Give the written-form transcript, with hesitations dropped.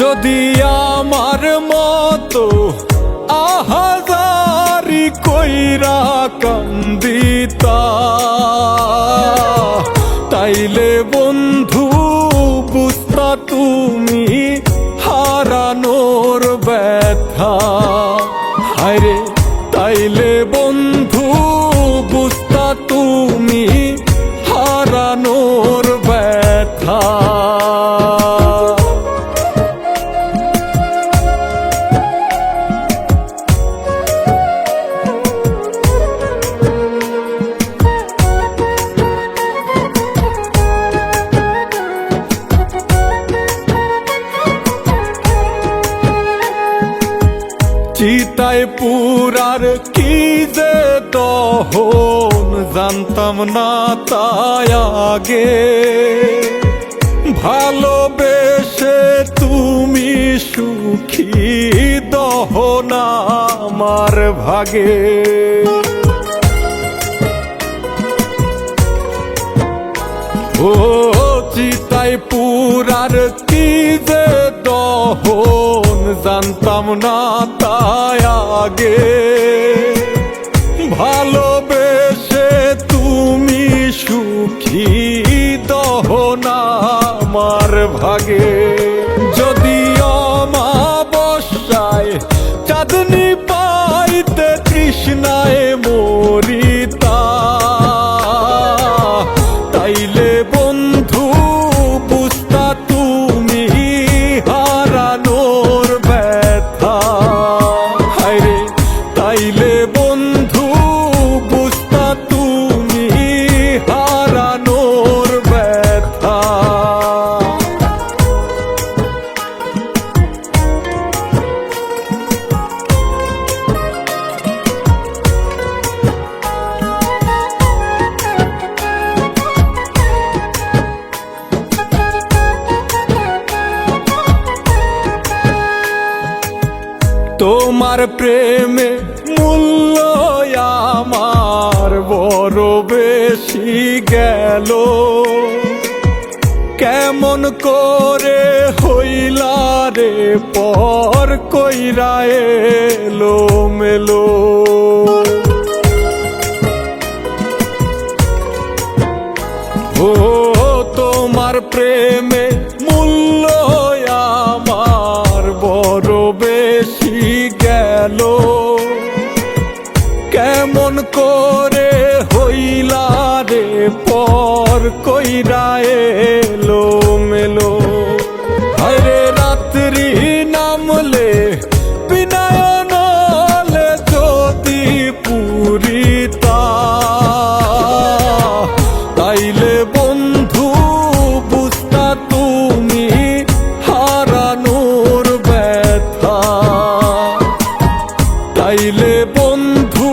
যদি আমার মতো আহাজারি কইরা কান্দিতা, তাইলে বন্ধু বুঝতা তুমি হারানোর ব্যথা। হায়রে তাইলে বন্ধু বুঝতা তুমি হারানোর ব্যথা। চিতায় পুরার কি যে দহন জানতাম না তাই আগে, ভালোবেসে তুমি সুখী দহন আমার ভাগে। ও চিতায় পুরার কি যে দহন জানতাম না তাই আগে, ভালোবেসে তুমি সুখী দহন আমার ভাগে। যদি অমাবস্যায় চাঁদনি পাইতে তৃষ্ণায় মরিতা, তাইলে বন্ধু বুঝতা তুমি হারানোর ব্যথা। হায়রে তাইলে বন্ধু বুঝতা তুমি হারানোর ব্যথা। তোমার প্রেমে মূল্য আমার বড় বেশি গেল, কেমন করে হইলা রে পর কইরা এলো মেলো। ও তোমার প্রেমে মূল্য আমার বড় বেশি গেল, কেমন করে হইলা রে পর কইরা এলো মেলো। হায়রে রাত্রি নামলে বিনয়নলে যদি পুরিতা, তাইলে বন্ধু বুঝতা তুমি হারানোর ব্যথা। তাইলে বন্ধু